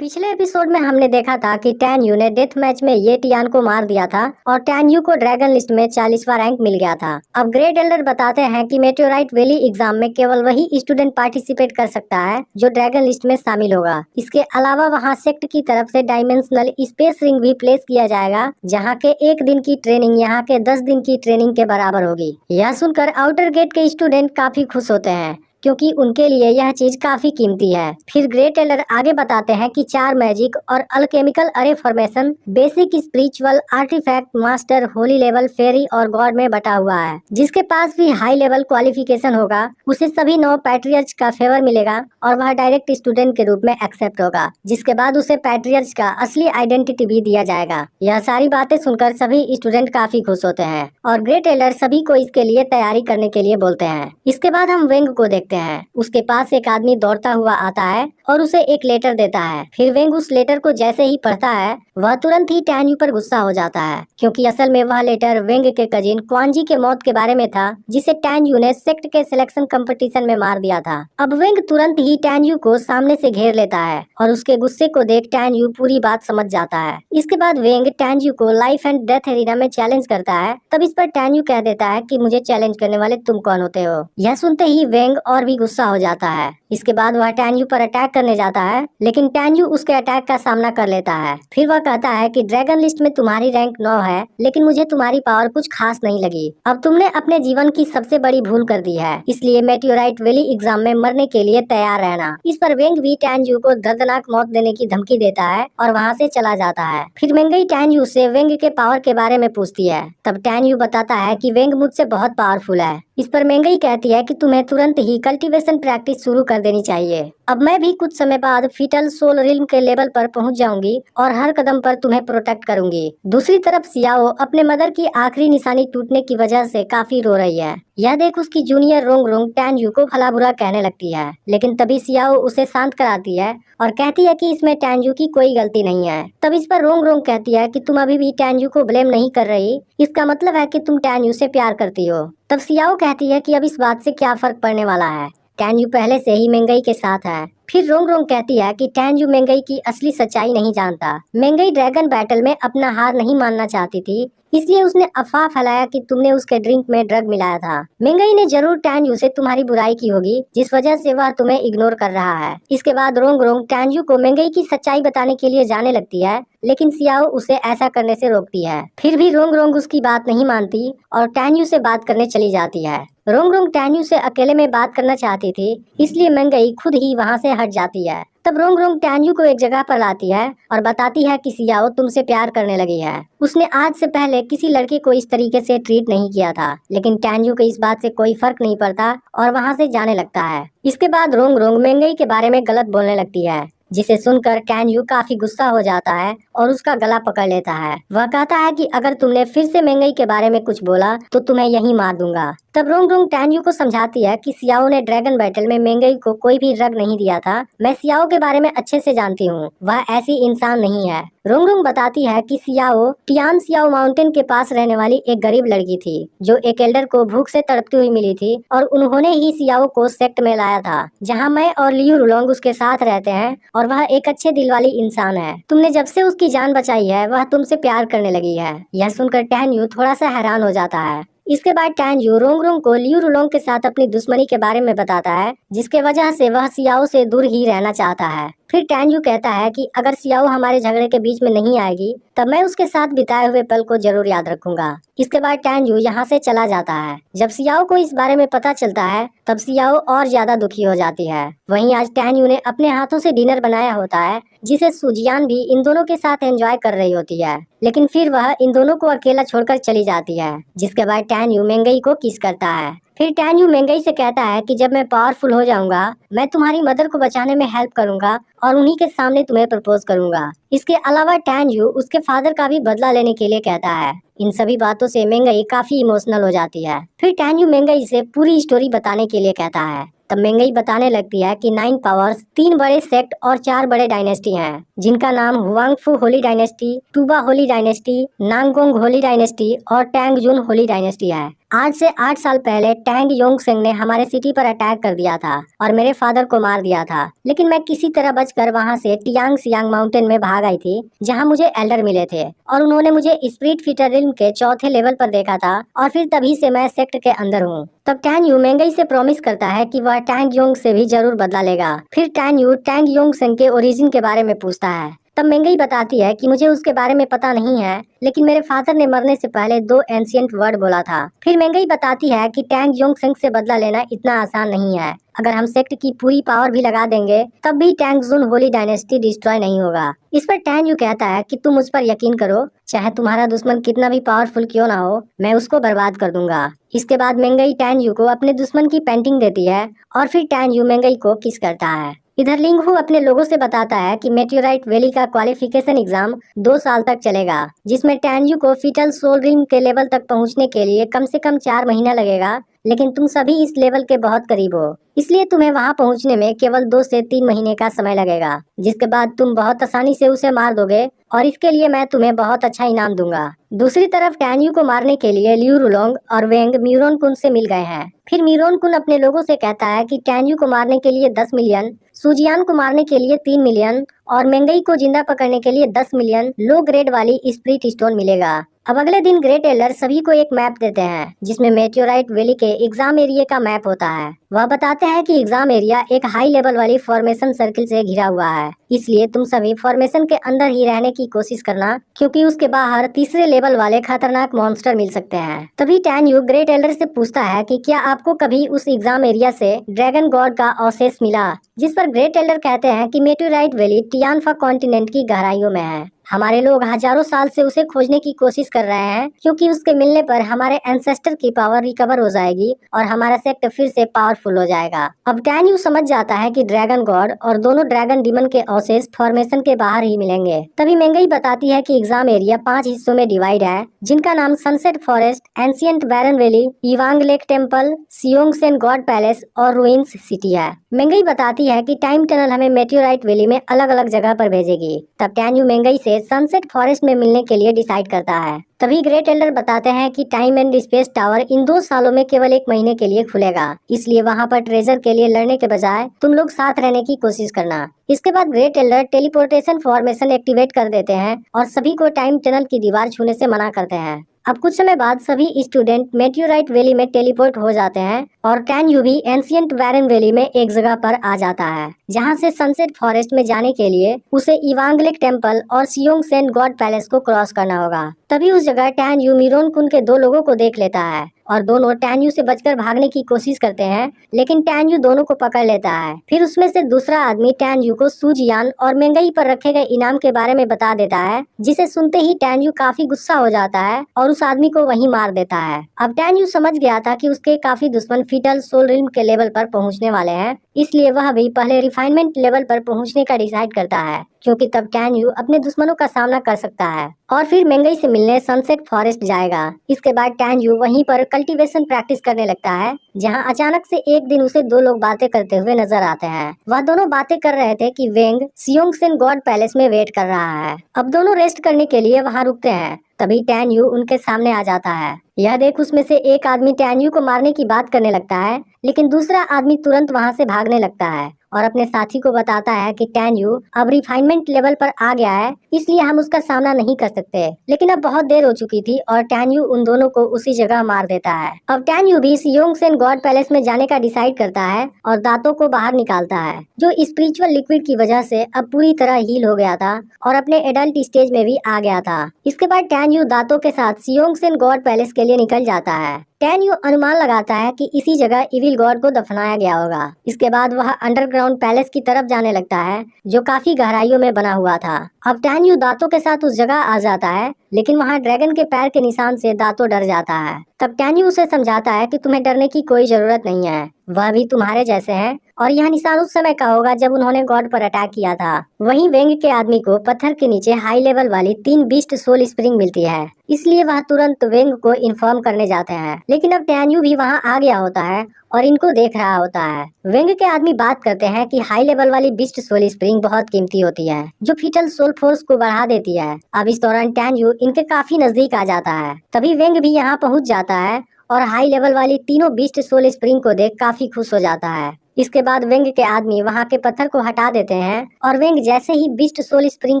पिछले एपिसोड में हमने देखा था कि टैन यू ने डेथ मैच में ये टियान को मार दिया था और टैन यू को ड्रैगन लिस्ट में 40वां रैंक मिल गया था। अब ग्रेट एल्डर बताते हैं कि मेटेओराइट वैली एग्जाम में केवल वही स्टूडेंट पार्टिसिपेट कर सकता है जो ड्रैगन लिस्ट में शामिल होगा। इसके अलावा वहाँ सेक्ट की तरफ से डायमेंशनल स्पेस रिंग भी प्लेस किया जाएगा, जहाँ के 1 दिन की ट्रेनिंग यहाँ के 10 दिन की ट्रेनिंग के बराबर होगी। यह सुनकर आउटर गेट के स्टूडेंट काफी खुश होते हैं क्योंकि उनके लिए यह चीज काफी कीमती है। फिर ग्रेट एल्डर आगे बताते हैं कि 4 मैजिक और alchemical array formation basic spiritual artifact master holy level fairy और गॉड में बटा हुआ है। जिसके पास भी हाई लेवल क्वालिफिकेशन होगा उसे सभी 9 पैट्रियर्च का फेवर मिलेगा और वह डायरेक्ट स्टूडेंट के रूप में एक्सेप्ट होगा, जिसके बाद उसे पैट्रियर्च का असली आइडेंटिटी भी दिया जाएगा। यह सारी बातें सुनकर सभी स्टूडेंट काफी खुश होते हैं और ग्रेट एल्डर सभी को इसके लिए तैयारी करने के लिए बोलते हैं। इसके बाद हम वेंग को देखते हैं। उसके पास एक आदमी दौड़ता हुआ आता है और उसे एक लेटर देता है। फिर वेंग उस लेटर को जैसे ही पढ़ता है वह तुरंत ही टैन यू पर गुस्सा हो जाता है, क्योंकि असल में वह लेटर वेंग के कजिन क्वांजी के मौत के बारे में था, जिसे टैन यू ने सेक्ट के सिलेक्शन कंपटीशन में मार दिया था। अब वेंग तुरंत ही टैन यू को सामने से घेर लेता है और उसके गुस्से को देख टैन यू पूरी बात समझ जाता है। इसके बाद वेंग टैन यू को लाइफ एंड डेथ एरिना में चैलेंज करता है। तब इस पर टैन यू कह देता है कि मुझे चैलेंज करने वाले तुम कौन होते हो। यह सुनते ही वेंग और भी गुस्सा हो जाता है। इसके बाद वह टैन यू पर अटैक करने जाता है, लेकिन टैन यू उसके अटैक का सामना कर लेता है। फिर वह कहता है कि ड्रैगन लिस्ट में तुम्हारी रैंक 9 है, लेकिन मुझे तुम्हारी पावर कुछ खास नहीं लगी। अब तुमने अपने जीवन की सबसे बड़ी भूल कर दी है, इसलिए मेटेओराइट वैली एग्जाम में मरने के लिए तैयार रहना। इस पर वेंग भी टैन यू को दर्दनाक मौत देने की धमकी देता है और वहाँ से चला जाता है। फिर मेंगई टैन यू से वेंग के पावर के बारे में पूछती है। तब टैन यू बताता है कि वेंग मुझसे बहुत पावरफुल है। इस पर मेंगई कहती है कि तुम्हें तुरंत ही कल्टीवेशन प्रैक्टिस शुरू कर देनी चाहिए। अब मैं भी कुछ समय बाद फीटल सोल रिल्म के लेवल पर पहुंच जाऊंगी और हर कदम पर तुम्हें प्रोटेक्ट करूंगी। दूसरी तरफ सियाओ अपने मदर की आखिरी निशानी टूटने की वजह से काफी रो रही है। यह देख उसकी junior wrong wrong tan you को भला बुरा कहने लगती है, लेकिन तभी सियाओ उसे शांत कराती है और कहती है कि इसमें टैन यू की कोई गलती नहीं है। तब इस पर रोंग रोंग कहती है कि तुम अभी भी टैन यू को ब्लेम नहीं कर रही, इसका मतलब है कि तुम टैन यू से प्यार करती हो। तब सियाओ कहती है कि अब इस बात से क्या फर्क पड़ने वाला है, टैन यू पहले से ही मेंगई के साथ है। फिर रोंग रोंग कहती है कि टैन यू मेंगई की असली सच्चाई नहीं जानता। मेंगई ड्रैगन बैटल में अपना हार नहीं मानना चाहती थी, इसलिए उसने अफवाह फैलाया कि तुमने उसके ड्रिंक में ड्रग मिलाया था। मेंगई ने जरूर टैन यू से तुम्हारी बुराई की होगी, जिस वजह से वह तुम्हें इग्नोर कर रहा है। इसके बाद रोंग रोंग टैन यू को मेंगई की सच्चाई बताने के लिए जाने लगती है, लेकिन सियाओ उसे ऐसा करने से रोकती है। फिर भी रोंग रोंग उसकी बात नहीं मानती और टैन यू से बात करने चली जाती है। रोंग रोंग टैन यू से अकेले में बात करना चाहती थी, इसलिए मेंगई खुद ही वहाँ से हट जाती है। तब रोंग रोंग टैन यू को एक जगह पर लाती है और बताती है कि सियाओ तुमसे प्यार करने लगी है। उसने आज से पहले किसी लड़के को इस तरीके से ट्रीट नहीं किया था, लेकिन टैन यू को इस बात से कोई फर्क नहीं पड़ता और वहाँ से जाने लगता है। इसके बाद रोंग रोंग मेंगई के बारे में गलत बोलने लगती है, जिसे सुनकर टैन यू काफी गुस्सा हो जाता है और उसका गला पकड़ लेता है। वह कहता है कि अगर तुमने फिर से मेंगई के बारे में कुछ बोला तो तुम्हें यहीं मार दूंगा। तब रोंग रोंग टैन यू को समझाती है कि सियाओ ने ड्रैगन बैटल में मेंगई को कोई भी ड्रग नहीं दिया था। मैं सियाओ के बारे में अच्छे से जानती हूँ, वह ऐसी इंसान नहीं है। रोंग रोंग बताती है कि सियाओ टियान सियाओ माउंटेन के पास रहने वाली एक गरीब लड़की थी, जो एक एल्डर को भूख से तड़पती हुई मिली थी और उन्होंने ही सियाओ को सेक्ट में लाया था, जहाँ मैं और लियू रुलोंग उसके साथ रहते हैं और वह एक अच्छे दिल वाली इंसान है। तुमने जब से उसकी जान बचाई है वह तुमसे प्यार करने लगी है। यह सुनकर टैन यू थोड़ा सा हैरान हो जाता है। इसके बाद टैन यू रोंग रोंग को लियू रुलोंग के साथ अपनी दुश्मनी के बारे में बताता है, जिसके वजह से वह सियाओ से दूर ही रहना चाहता है। फिर टैन यू कहता है कि अगर सियाओ हमारे झगड़े के बीच में नहीं आएगी तब मैं उसके साथ बिताए हुए पल को जरूर याद रखूंगा। इसके बाद टैन यू यहाँ से चला जाता है। जब सियाओ को इस बारे में पता चलता है तब सियाओ और ज्यादा दुखी हो जाती है। वहीं आज टैन यू ने अपने हाथों से डिनर बनाया होता है, जिसे सुजियान भी इन दोनों के साथ एंजॉय कर रही होती है, लेकिन फिर वह इन दोनों को अकेला छोड़कर चली जाती है। जिसके बाद टैन यू मेंगई को किस करता है। फिर टैन यू मेंगई से कहता है कि जब मैं पावरफुल हो जाऊंगा मैं तुम्हारी मदर को बचाने में हेल्प करूंगा और उन्हीं के सामने तुम्हें प्रपोज करूंगा। इसके अलावा टैन यू उसके फादर का भी बदला लेने के लिए कहता है। इन सभी बातों से मेंगई काफी इमोशनल हो जाती है। फिर टैन यू मेंगई से पूरी स्टोरी बताने के लिए कहता है। तब मेंगई बताने लगती है कि 9 पावर्स, 3 बड़े सेक्ट और 4 बड़े डायनेस्टी हैं, जिनका नाम Huangfu holy dynasty, Tuba holy dynasty, Nangong holy dynasty और टैंगजून होली डायनेस्टी है। आज से 8 साल पहले टैंग योंग सेंग ने हमारे सिटी पर अटैक कर दिया था और मेरे फादर को मार दिया था, लेकिन मैं किसी तरह बचकर वहाँ से टियांग सियांग माउंटेन में भाग आई थी, जहाँ मुझे एल्डर मिले थे और उन्होंने मुझे स्पिरिट फीटर रिल्म के चौथे लेवल पर देखा था और फिर तभी से मैं सेक्ट के अंदर हूँ। तब टैन यू मेंगई से प्रॉमिस करता है कि वह टैंग योंग से भी जरूर बदला लेगा। फिर tan you Tang Yong Seng के ओरिजिन के बारे में पूछता है। तब मेंगई बताती है कि मुझे उसके बारे में पता नहीं है, लेकिन मेरे फादर ने मरने से पहले 2 एंशिएंट वर्ड बोला था। फिर मेंगई बताती है कि टैंग योंग सेंग से बदला लेना इतना आसान नहीं है। अगर हम सेक्ट की पूरी पावर भी लगा देंगे तब भी टैंग जुन होली डायनेस्टी डिस्ट्रॉय नहीं होगा। इस पर टैन यू कहता है कि तुम उस पर यकीन करो, चाहे तुम्हारा दुश्मन कितना भी पावरफुल क्यों ना हो, मैं उसको बर्बाद कर दूंगा। इसके बाद मेंगई टैन यू को अपने दुश्मन की पेंटिंग देती है और फिर टैन यू मेंगई को किस करता है। इधर लिंग हू अपने लोगों से बताता है कि मेटेओराइट वैली का क्वालिफिकेशन एग्जाम 2 साल तक चलेगा, जिसमें टैन यू को फीटल सोल रिम के लेवल तक पहुंचने के लिए कम से कम 4 महीना लगेगा, लेकिन तुम सभी इस लेवल के बहुत करीब हो, इसलिए तुम्हें वहां पहुंचने में केवल 2 से 3 महीने का समय लगेगा, जिसके बाद तुम बहुत आसानी से उसे मार दोगे और इसके लिए मैं तुम्हें बहुत अच्छा इनाम दूंगा। दूसरी तरफ टैन यू को मारने के लिए लिू रुलोंग और वेंग म्यूरोन कुन से मिल गए हैं। फिर म्यूरोन कुन अपने लोगों से कहता है कि टैन यू को मारने के लिए 10 मिलियन, सुजियान को मारने के लिए 3 मिलियन और मेंगई को जिंदा पकड़ने के लिए 10 मिलियन लो ग्रेड वाली स्प्रिट स्टोन मिलेगा। अब अगले दिन ग्रेट एल्डर सभी को एक मैप देते हैं, जिसमें मेटेओराइट वैली के एग्जाम एरिया का मैप होता है। वह बताते हैं कि एग्जाम एरिया एक हाई लेवल वाली फॉर्मेशन सर्किल से घिरा हुआ है, इसलिए तुम सभी फॉर्मेशन के अंदर ही रहने की कोशिश करना, क्योंकि उसके बाहर तीसरे लेवल वाले खतरनाक मॉन्स्टर मिल सकते हैं। तभी टैन यू ग्रेट एल्डर से पूछता है कि क्या आपको कभी उस एग्जाम एरिया से ड्रैगन गॉड का अवशेष मिला, जिस पर ग्रेट एल्डर कहते हैं कि मेटेओराइट वैली टियानफा कॉन्टिनेंट की गहराइयों में है। हमारे लोग हजारों साल से उसे खोजने की कोशिश कर रहे हैं, क्योंकि उसके मिलने पर हमारे एंसेस्टर की पावर रिकवर हो जाएगी और हमारा सेक्ट फिर से पावरफुल हो जाएगा। अब टैन यू समझ जाता है कि ड्रैगन गॉड और दोनों ड्रैगन डीमन के अवशेष फॉर्मेशन के बाहर ही मिलेंगे। तभी मेंगई बताती है कि एग्जाम एरिया 5 हिस्सों में डिवाइड है, जिनका नाम sunset forest, ancient barren valley, Yiwang lake temple, Xiongsen god palace और रुइंस सिटी है। मेंगई बताती है कि टाइम टनल हमें मेटेओराइट वैली में अलग अलग जगह पर भेजेगी। तब टैन यू मेंगई से सनसेट फॉरेस्ट में मिलने के लिए डिसाइड करता है। तभी ग्रेट एल्डर बताते हैं कि टाइम एंड स्पेस टावर इन 2 सालों में केवल 1 महीने के लिए खुलेगा, इसलिए वहाँ पर ट्रेजर के लिए लड़ने के बजाय तुम लोग साथ रहने की कोशिश करना। इसके बाद great Elder teleportation formation activate कर देते हैं और सभी को टाइम टनल की दीवार छूने से मना करते हैं। अब कुछ समय बाद सभी स्टूडेंट मेटेओराइट वैली में टेलीपोर्ट हो जाते हैं और टैन यू भी एंशिएंट बैरन वैली में एक जगह पर आ जाता है, जहां से सनसेट फॉरेस्ट में जाने के लिए उसे इवांगलिक टेम्पल और सियोंगसेन गॉड पैलेस को क्रॉस करना होगा। तभी उस जगह टैन यू मिरोन कुन के 2 लोगों को देख लेता है और दोनों टैन यू से बचकर भागने की कोशिश करते हैं, लेकिन टैन यू दोनों को पकड़ लेता है। फिर उसमें से दूसरा आदमी टैन यू को सुजियान और मेंगई पर रखे गए इनाम के बारे में बता देता है, जिसे सुनते ही टैन यू काफी गुस्सा हो जाता है और उस आदमी को वहीं मार देता है। अब टैन यू समझ गया था कि उसके काफी दुश्मन फीटल सोल रिल्म के लेवल पर पहुंचने वाले हैं, इसलिए वह भी पहले रिफाइनमेंट लेवल पर पहुंचने का डिसाइड करता है, क्योंकि तब टैन यू अपने दुश्मनों का सामना कर सकता है और फिर मेंगई से मिलने सनसेट फॉरेस्ट जाएगा। इसके बाद टैन यू वहीं पर कल्टीवेशन प्रैक्टिस करने लगता है, जहां अचानक से एक दिन उसे 2 लोग बातें करते हुए नजर आते हैं। वह दोनों बातें कर रहे थे कि वेंग सियोंगसेन गॉड पैलेस में वेट कर रहा है। अब दोनों रेस्ट करने के लिए वहां रुकते हैं। तभी टैन यू उनके सामने आ जाता है। यह देख उसमें से एक आदमी टैन यू को मारने की बात करने लगता है, लेकिन दूसरा आदमी तुरंत वहां से भागने लगता है और अपने साथी को बताता है कि टैन यू अब रिफाइनमेंट लेवल पर आ गया है, इसलिए हम उसका सामना नहीं कर सकते। लेकिन अब बहुत देर हो चुकी थी और टैन यू उन दोनों को उसी जगह मार देता है। अब टैन यू भी सियोंगसेन गॉड पैलेस में जाने का डिसाइड करता है और दांतों को बाहर निकालता है, जो स्पिरिचुअल लिक्विड की वजह से अब पूरी तरह हील हो गया था और अपने एडल्ट स्टेज में भी आ गया था। इसके बाद टैन यू दांतों के साथ सियोंगसेन गॉड पैलेस के लिए निकल जाता है। टैन यू अनुमान लगाता है कि इसी जगह इविल गॉड को दफनाया गया होगा। इसके बाद वह अंडरग्राउंड पैलेस की तरफ जाने लगता है, जो काफी गहराइयों में बना हुआ था। अब टैन यू दांतों के साथ उस जगह आ जाता है, लेकिन वहाँ ड्रैगन के पैर के निशान से दांतों डर जाता है। तब टैन यू उसे समझाता है कि तुम्हें डरने की कोई जरूरत नहीं है, वह भी तुम्हारे जैसे हैं और यह निशान उस समय का होगा जब उन्होंने गॉड पर अटैक किया था। वहीं वेंग के आदमी को पत्थर के नीचे हाई लेवल वाली 3 बीस्ट सोल स्प्रिंग मिलती है, इसलिए वह तुरंत वेंग को इन्फॉर्म करने जाते हैं। लेकिन अब टैन यू भी वहाँ आ गया होता है और इनको देख रहा होता है। वेंग के आदमी बात करते हैं कि हाई लेवल वाली बीस्ट सोल स्प्रिंग बहुत कीमती होती है, जो फीटल सोल फोर्स को बढ़ा देती है। अब इस दौरान टैन यू इनके काफी नजदीक आ जाता है। तभी वेंग भी यहाँ पहुँच जाता है और हाई लेवल वाली तीनों बीस्ट सोल स्प्रिंग को देख काफी खुश हो जाता है। इसके बाद वेंग के आदमी वहां के पत्थर को हटा देते हैं और वेंग जैसे ही बीस्ट सोल स्प्रिंग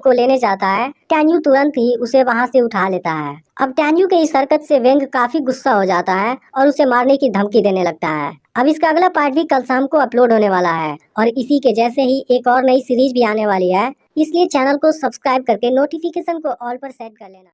को लेने जाता है, टैन्यू तुरंत ही उसे वहां से उठा लेता है। अब टैन्यू के इस हरकत से वेंग काफी गुस्सा हो जाता है और उसे मारने की धमकी देने लगता है। अब इसका अगला पार्ट भी कल शाम को अपलोड होने वाला है और इसी के जैसे ही एक और नई सीरीज भी आने वाली है, इसलिए चैनल को सब्सक्राइब करके नोटिफिकेशन को ऑल पर सेट कर लेना।